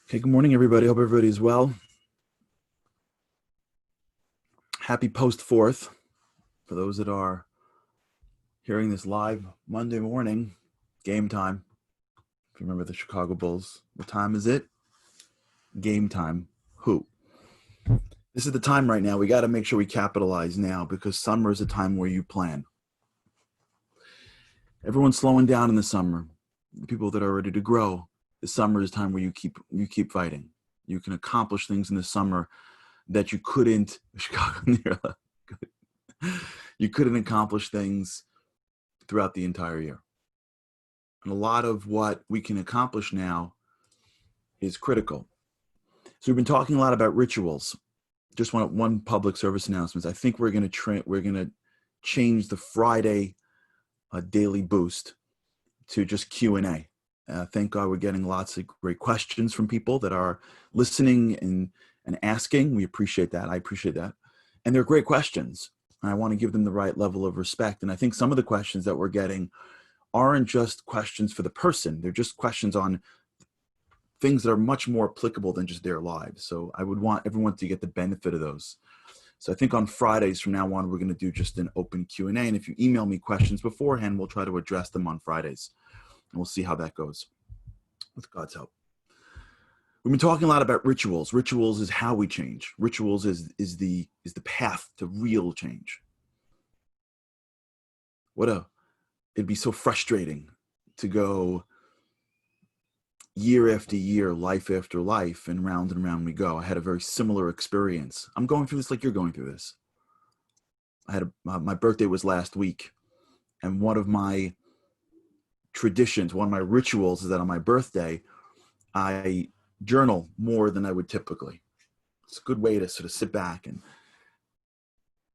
Okay, good morning, everybody. Hope everybody's well. Happy post-4th for those that are hearing this live Monday morning, game time. If you remember the Chicago Bulls, what time is it? Game time. Who? This is the time right now. We got to make sure we capitalize now because summer is a time where you plan. Everyone's slowing down in the summer. The people that are ready to grow, the summer is time where you keep fighting. You can accomplish things in the summer that you couldn't. You couldn't accomplish things throughout the entire year. And a lot of what we can accomplish now is critical. So we've been talking a lot about rituals. Just one public service announcement. I think we're going to change the Friday daily boost to just Q&A. Thank God we're getting lots of great questions from people that are listening and asking. We appreciate that. I appreciate that. And they're great questions. And I want to give them the right level of respect. And I think some of the questions that we're getting aren't just questions for the person. They're just questions on things that are much more applicable than just their lives. So I would want everyone to get the benefit of those. So I think on Fridays from now on, we're going to do just an open Q&A. And if you email me questions beforehand, we'll try to address them on Fridays. And we'll see how that goes with God's help. We've been talking a lot about rituals. Rituals is how we change. Rituals is the path to real change. It'd be so frustrating to go year after year, life after life, and round we go. I had a very similar experience. I'm going through this like you're going through this. My birthday was last week, and one of my traditions, one of my rituals is that on my birthday, I journal more than I would typically. It's a good way to sort of sit back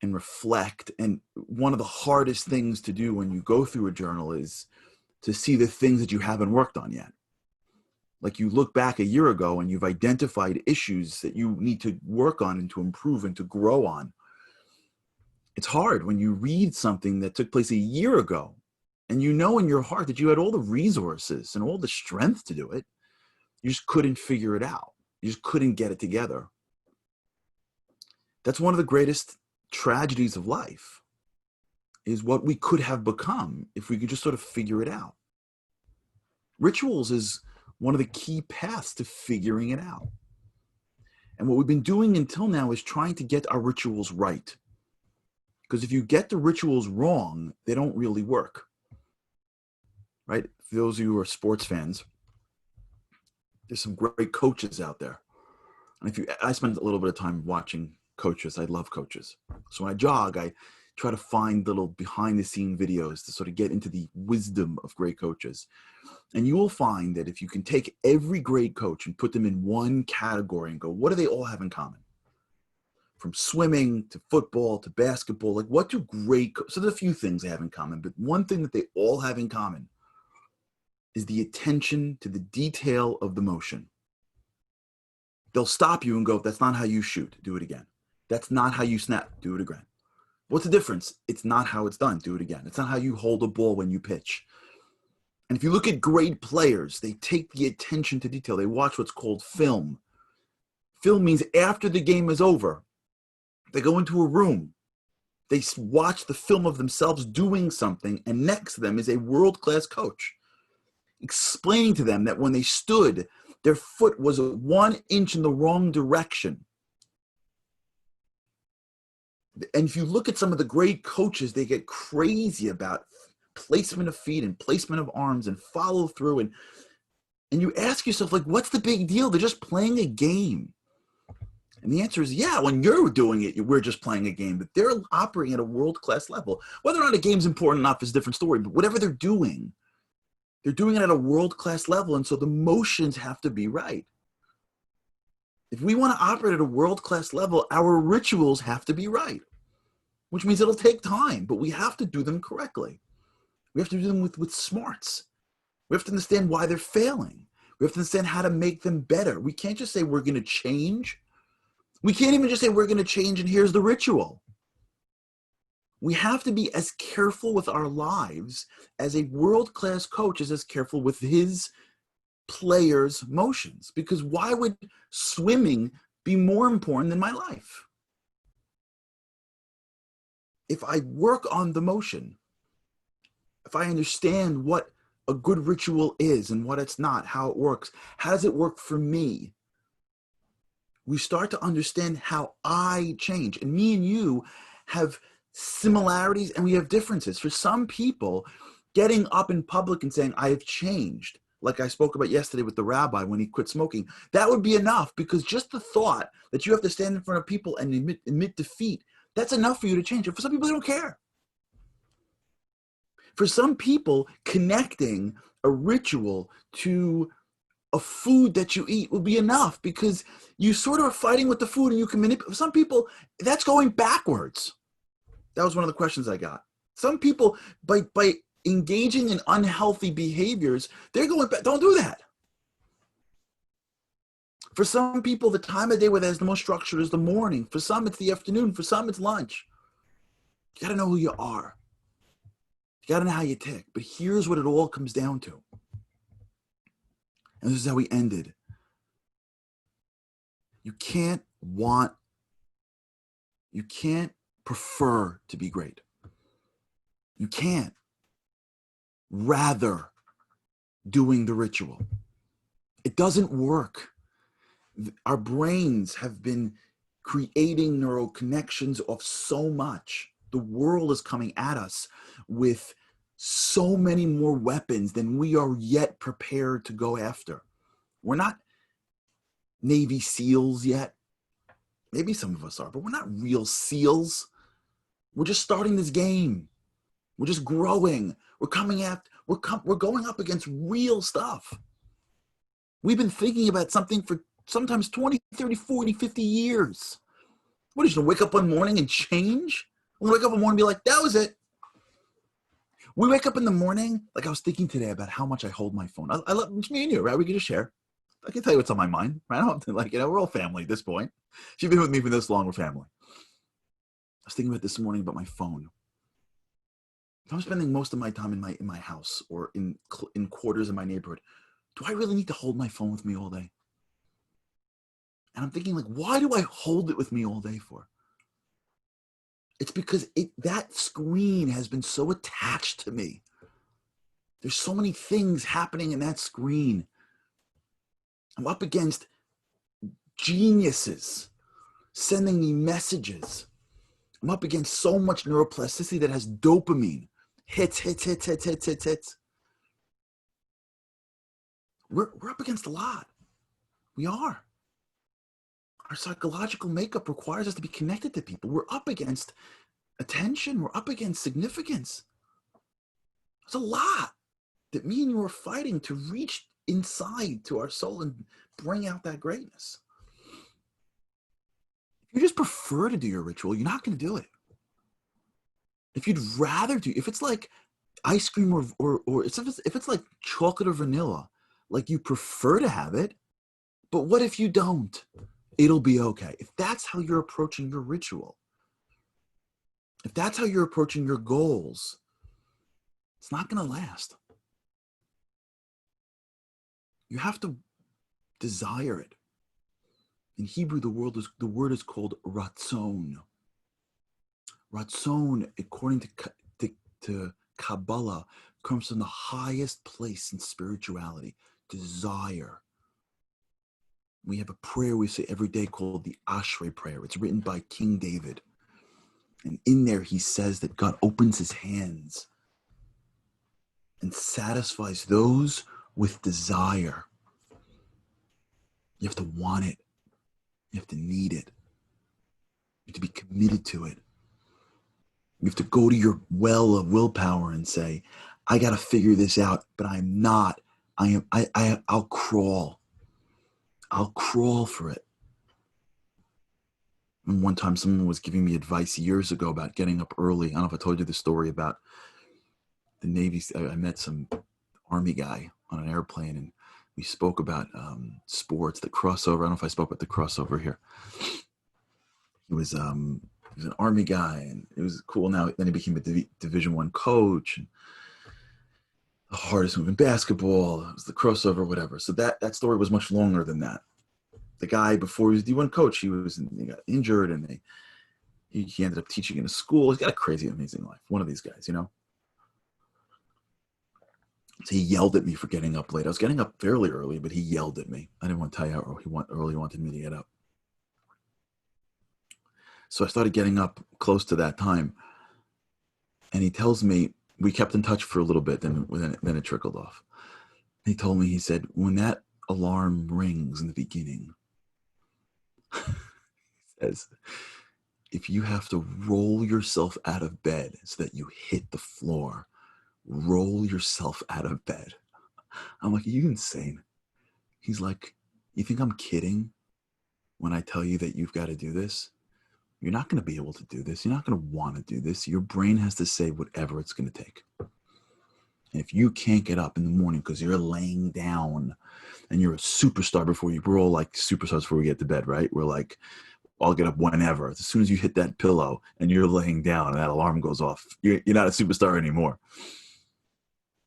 and reflect. And one of the hardest things to do when you go through a journal is to see the things that you haven't worked on yet. Like you look back a year ago and you've identified issues that you need to work on and to improve and to grow on. It's hard when you read something that took place a year ago and you know in your heart that you had all the resources and all the strength to do it. You just couldn't figure it out. You just couldn't get it together. That's one of the greatest tragedies of life, is what we could have become if we could just sort of figure it out. Rituals is one of the key paths to figuring it out. And what we've been doing until now is trying to get our rituals right. Because if you get the rituals wrong, they don't really work. Right? For those of you who are sports fans, there's some great coaches out there. And I spend a little bit of time watching coaches. I love coaches. So when I jog, I try to find little behind the scene videos to sort of get into the wisdom of great coaches. And you will find that if you can take every great coach and put them in one category and go, what do they all have in common? From swimming to football to basketball, like what do so there's a few things they have in common, but one thing that they all have in common is the attention to the detail of the motion. They'll stop you and go, that's not how you shoot, do it again. That's not how you snap, do it again. What's the difference? It's not how it's done, do it again. It's not how you hold a ball when you pitch. And if you look at great players, they take the attention to detail. They watch what's called film. Film means after the game is over, they go into a room. They watch the film of themselves doing something, and next to them is a world-class coach explaining to them that when they stood, their foot was 1 inch in the wrong direction. And if you look at some of the great coaches, they get crazy about placement of feet and placement of arms and follow through. And you ask yourself, like, what's the big deal? They're just playing a game. And the answer is, yeah, when you're doing it, we're just playing a game. But they're operating at a world-class level. Whether or not a game's important or not is a different story. But whatever they're doing it at a world-class level. And so the motions have to be right. If we want to operate at a world-class level, our rituals have to be right, which means it'll take time, but we have to do them correctly. We have to do them with smarts. We have to understand why they're failing. We have to understand how to make them better. We can't just say we're going to change. We can't even just say we're going to change and here's the ritual. We have to be as careful with our lives as a world-class coach is as careful with his player's motions. Because why would swimming be more important than my life? If I work on the motion, if I understand what a good ritual is and what it's not, how it works, how does it work for me? We start to understand how I change. And me and you have similarities and we have differences. For some people, getting up in public and saying, I have changed, like I spoke about yesterday with the rabbi when he quit smoking, that would be enough, because just the thought that you have to stand in front of people and admit defeat, that's enough for you to change. And for some people, they don't care. For some people, connecting a ritual to a food that you eat will be enough, because you sort of are fighting with the food and you can manipulate. For some people, that's going backwards. That was one of the questions I got. Some people, by engaging in unhealthy behaviors, they're going back. Don't do that. For some people, the time of day where there's the most structure is the morning. For some, it's the afternoon. For some, it's lunch. You got to know who you are. You got to know how you tick. But here's what it all comes down to. And this is how we ended. You can't prefer to be great. You can't rather doing the ritual. It doesn't work. Our brains have been creating neural connections of so much. The world is coming at us with so many more weapons than we are yet prepared to go after. We're not Navy SEALs yet. Maybe some of us are, but we're not real SEALs. We're just starting this game. We're just growing. We're going up against real stuff. We've been thinking about something for sometimes 20, 30, 40, 50 years. What, are you going to wake up one morning and change? We're going to wake up one morning and be like, that was it. We wake up in the morning, like I was thinking today about how much I hold my phone. I love, it's me and you, right? We can just share. I can tell you what's on my mind, right? I don't like, we're all family at this point. If you've been with me for this long, we're family. I was thinking about this morning about my phone. If I'm spending most of my time in my house or in quarters in my neighborhood, do I really need to hold my phone with me all day? And I'm thinking, like, why do I hold it with me all day for? It's because that screen has been so attached to me. There's so many things happening in that screen. I'm up against geniuses sending me messages. I'm up against so much neuroplasticity that has dopamine. Hits. We're up against a lot. We are. Our psychological makeup requires us to be connected to people. We're up against attention. We're up against significance. There's a lot that me and you are fighting to reach inside to our soul and bring out that greatness. If you just prefer to do your ritual, you're not going to do it. If you'd rather do, if it's like ice cream or if it's like chocolate or vanilla, like you prefer to have it, but what if you don't? It'll be okay. If that's how you're approaching your ritual, if that's how you're approaching your goals, it's not going to last. You have to desire it. In Hebrew, the word is called ratzon. Ratzon, according to Kabbalah, comes from the highest place in spirituality, desire. We have a prayer we say every day called the Ashrei prayer. It's written by King David. And in there, he says that God opens his hands and satisfies those with desire. You have to want it. You have to need it. You have to be committed to it. You have to go to your well of willpower and say, I got to figure this out, but I'm not. I'll crawl. I'll crawl for it. And one time someone was giving me advice years ago about getting up early. I don't know if I told you the story about the Navy. I met some Army guy on an airplane and we spoke about sports, the crossover. I don't know if I spoke about the crossover here. He was an Army guy and it was cool. Now, then he became a Division I coach. And the hardest move in basketball. It was the crossover, whatever. So that story was much longer than that. The guy before he was D1 coach, he got injured, and he ended up teaching in a school. He's got a crazy, amazing life. One of these guys, you know. So he yelled at me for getting up late. I was getting up fairly early, but he yelled at me. I didn't want to tell you how early he wanted me to get up. So I started getting up close to that time. And he tells me, we kept in touch for a little bit, then it trickled off. He told me, he said, when that alarm rings in the beginning, he says, if you have to roll yourself out of bed so that you hit the floor, roll yourself out of bed. I'm like, are you insane? He's like, you think I'm kidding when I tell you that you've got to do this? You're not going to be able to do this. You're not going to want to do this. Your brain has to say whatever it's going to take. And if you can't get up in the morning because you're laying down and you're a superstar we're all like superstars before we get to bed, right? We're like, I'll get up whenever. As soon as you hit that pillow and you're laying down and that alarm goes off, you're not a superstar anymore.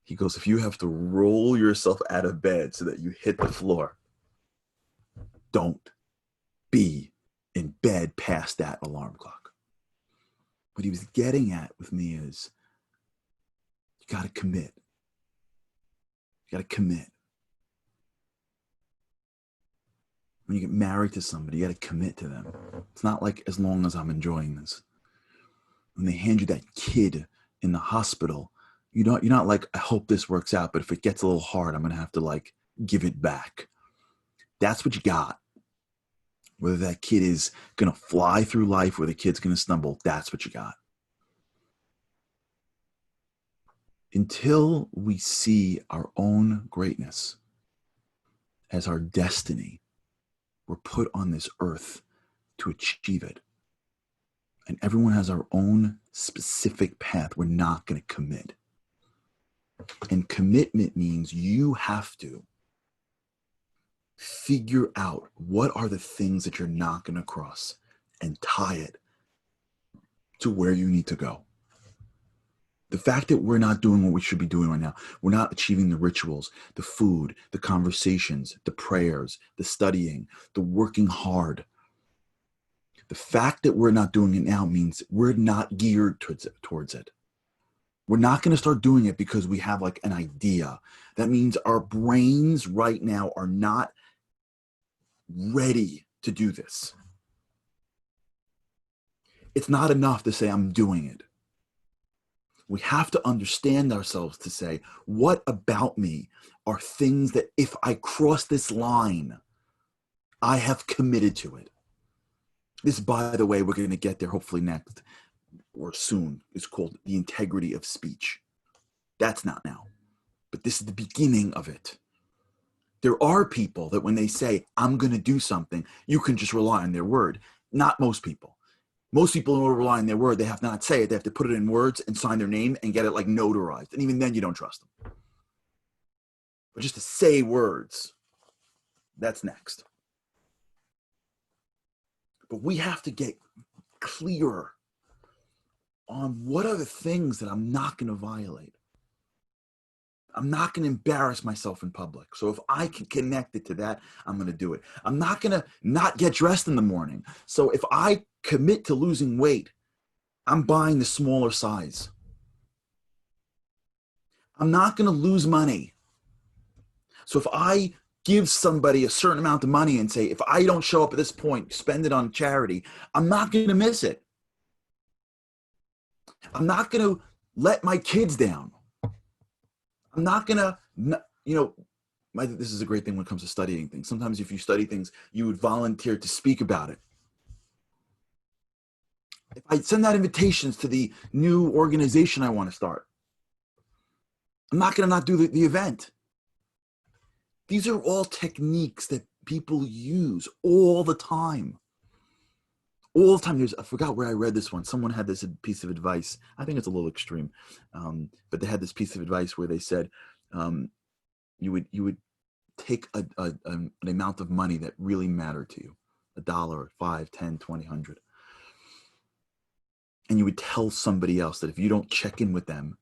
He goes, if you have to roll yourself out of bed so that you hit the floor, don't be in bed past that alarm clock. What he was getting at with me is, you got to commit. You got to commit. When you get married to somebody, you got to commit to them. It's not like, as long as I'm enjoying this. When they hand you that kid in the hospital, you're not like, I hope this works out, but if it gets a little hard, I'm going to have to like give it back. That's what you got. Whether that kid is going to fly through life or the kid's going to stumble, that's what you got. Until we see our own greatness as our destiny, we're put on this earth to achieve it. And everyone has our own specific path. We're not going to commit. And commitment means you have to figure out what are the things that you're not going to cross and tie it to where you need to go. The fact that we're not doing what we should be doing right now, we're not achieving the rituals, the food, the conversations, the prayers, the studying, the working hard. The fact that we're not doing it now means we're not geared towards it. We're not going to start doing it because we have like an idea. That means our brains right now are not ready to do this. It's not enough to say I'm doing it. We have to understand ourselves to say, what about me are things that if I cross this line, I have committed to it. This, by the way, we're going to get there hopefully next or soon. It's called the integrity of speech. That's not now, but this is the beginning of it. There are people that when they say, I'm going to do something, you can just rely on their word. Not most people. Most people who rely on their word, they have to not say it. They have to put it in words and sign their name and get it like notarized. And even then you don't trust them. But just to say words, that's next. But we have to get clearer on what are the things that I'm not going to violate. I'm not going to embarrass myself in public. So if I can connect it to that, I'm going to do it. I'm not going to not get dressed in the morning. So if I commit to losing weight, I'm buying the smaller size. I'm not going to lose money. So if I give somebody a certain amount of money and say, if I don't show up at this point, spend it on charity, I'm not going to miss it. I'm not going to let my kids down. I'm not going to, this is a great thing when it comes to studying things. Sometimes if you study things, you would volunteer to speak about it. If I send out invitations to the new organization I want to start, I'm not going to not do the event. These are all techniques that people use all the time. All the time. I forgot where I read this one. Someone had this piece of advice. I think it's a little extreme, but they had this piece of advice where they said you would take an amount of money that really mattered to you, $1, 5, 10, 20, 100, and you would tell somebody else that if you don't check in with them,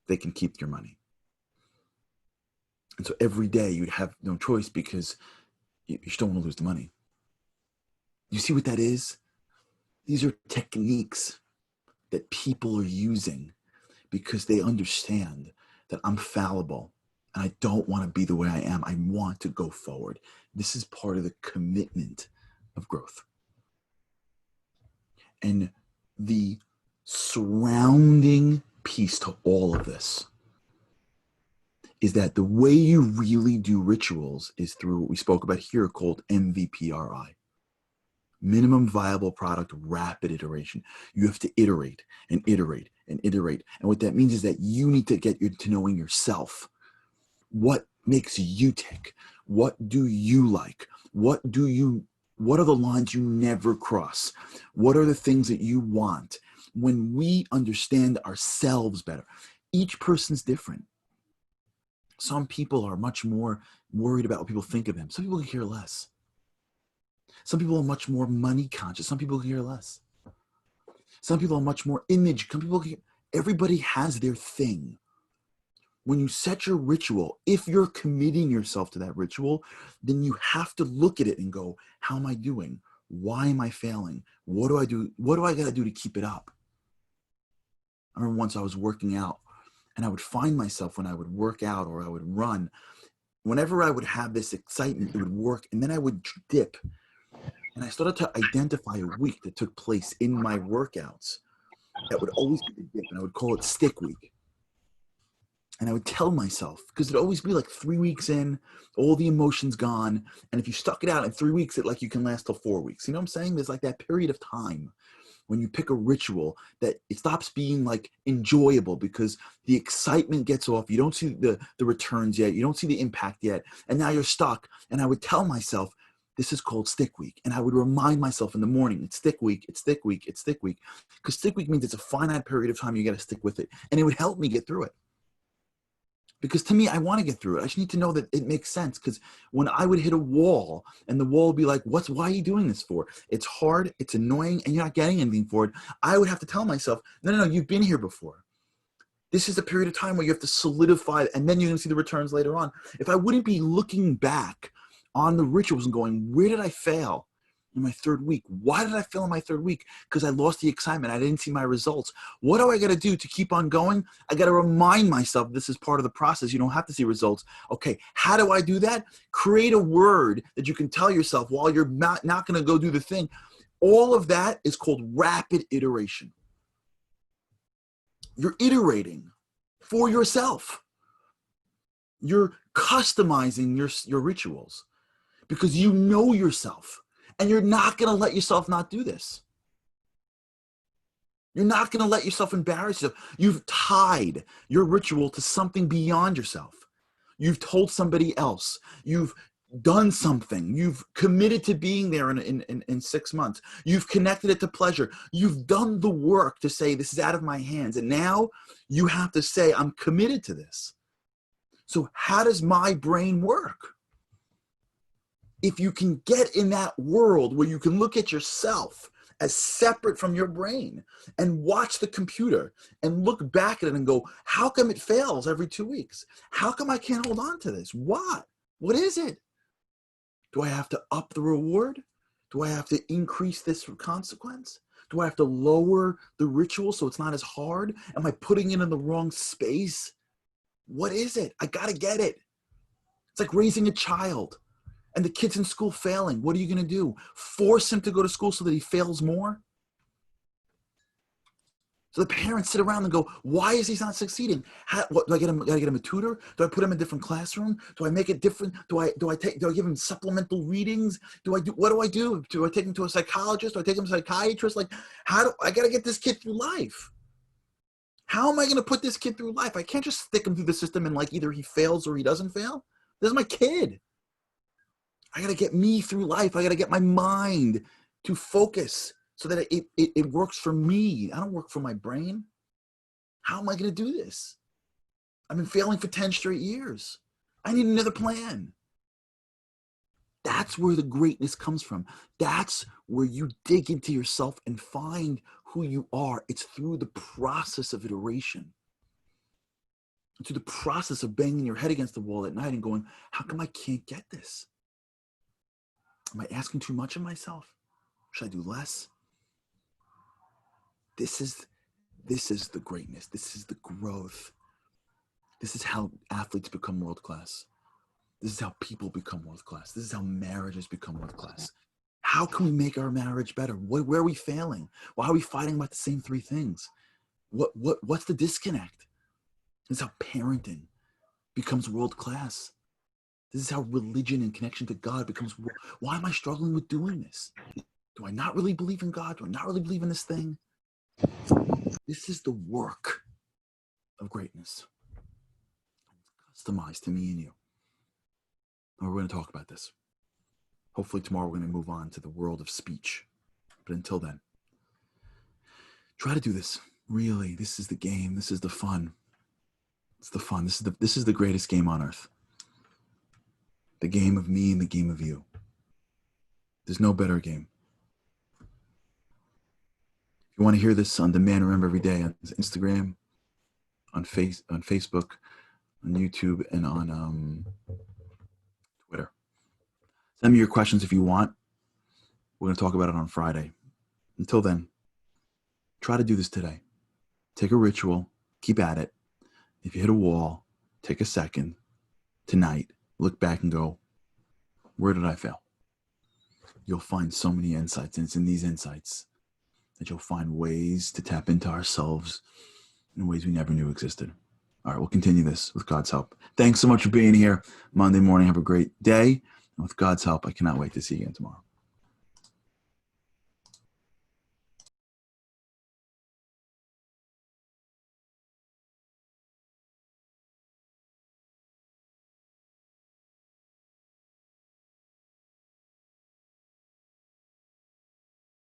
they can keep your money. And so every day you'd have no choice because you still want to lose the money. You see what that is? These are techniques that people are using because they understand that I'm fallible and I don't want to be the way I am. I want to go forward. This is part of the commitment of growth. And the surrounding piece to all of this is that the way you really do rituals is through what we spoke about here called MVPRI. Minimum viable product, rapid iteration. You have to iterate and iterate and iterate. And what that means is that you need to get to knowing yourself. What makes you tick? What do you like? What are the lines you never cross? What are the things that you want? When we understand ourselves better, each person's different. Some people are much more worried about what people think of them. Some people care less. Some people are much more money conscious. Some people care less. Some people are much more image. Some people everybody has their thing. When you set your ritual, if you're committing yourself to that ritual, then you have to look at it and go, how am I doing? Why am I failing? What do I do? What do I got to do to keep it up? I remember once I was working out and I would find myself when I would work out or I would run, whenever I would have this excitement, it would work. And then I would dip. And I started to identify a week that took place in my workouts that would always be the dip, and I would call it stick week. And I would tell myself, because it'd always be like 3 weeks in, all the emotions gone, and if you stuck it out in 3 weeks, you can last till 4 weeks. You know what I'm saying? There's like that period of time when you pick a ritual that it stops being like enjoyable because the excitement gets off. You don't see the returns yet. You don't see the impact yet. And now you're stuck. And I would tell myself, this is called stick week. And I would remind myself in the morning, it's stick week, it's stick week, it's stick week. Because stick week means it's a finite period of time you got to stick with it. And it would help me get through it. Because to me, I want to get through it. I just need to know that it makes sense. Because when I would hit a wall and the wall would be like, why are you doing this for? It's hard, it's annoying, and you're not getting anything for it. I would have to tell myself, no, you've been here before. This is a period of time where you have to solidify it, and then you're going to see the returns later on. If I wouldn't be looking back on the rituals and going, where did I fail in my third week? Why did I fail in my third week? Because I lost the excitement. I didn't see my results. What do I got to do to keep on going? I got to remind myself this is part of the process. You don't have to see results. Okay, how do I do that? Create a word that you can tell yourself while you're not going to go do the thing. All of that is called rapid iteration. You're iterating for yourself. You're customizing your rituals. Because you know yourself, and you're not going to let yourself not do this. You're not going to let yourself embarrass yourself. You've tied your ritual to something beyond yourself. You've told somebody else. You've done something. You've committed to being there in 6 months. You've connected it to pleasure. You've done the work to say, this is out of my hands. And now you have to say, I'm committed to this. So how does my brain work? If you can get in that world where you can look at yourself as separate from your brain and watch the computer and look back at it and go, how come it fails every 2 weeks? How come I can't hold on to this? What? What is it? Do I have to up the reward? Do I have to increase this consequence? Do I have to lower the ritual so it's not as hard? Am I putting it in the wrong space? What is it? I got to get it. It's like raising a child. And the kid's in school failing. What are you going to do? Force him to go to school so that he fails more? So the parents sit around and go, why is he not succeeding? What, do I get him a tutor? Do I put him in a different classroom? Do I make it different? Do I give him supplemental readings? What do I do? Do I take him to a psychologist? Do I take him to a psychiatrist? I got to get this kid through life. How am I going to put this kid through life? I can't just stick him through the system and either he fails or he doesn't fail. This is my kid. I got to get me through life. I got to get my mind to focus so that it works for me. I don't work for my brain. How am I going to do this? I've been failing for 10 straight years. I need another plan. That's where the greatness comes from. That's where you dig into yourself and find who you are. It's through the process of iteration. through the process of banging your head against the wall at night and going, how come I can't get this? Am I asking too much of myself? Should I do less? This is the greatness. This is the growth. This is how athletes become world class. This is how people become world class. This is how marriages become world class. How can we make our marriage better? Where are we failing? Why are we fighting about the same three things? What's the disconnect? This is how parenting becomes world class. This is how religion and connection to God becomes. Why am I struggling with doing this? Do I not really believe in God? Do I not really believe in this thing? This is the work of greatness. It's customized to me and you. And we're going to talk about this. Hopefully tomorrow we're going to move on to the world of speech. But until then, try to do this. Really, this is the game. This is the fun. It's the fun. This is the greatest game on earth. The game of me and the game of you. There's no better game. If you want to hear this on demand, remember every day on Instagram, on Facebook, on YouTube, and on Twitter. Send me your questions if you want. We're going to talk about it on Friday. Until then, try to do this today. Take a ritual. Keep at it. If you hit a wall, take a second tonight. Look back and go, where did I fail? You'll find so many insights, and it's in these insights that you'll find ways to tap into ourselves in ways we never knew existed. All right, we'll continue this with God's help. Thanks so much for being here Monday morning. Have a great day. And with God's help, I cannot wait to see you again tomorrow.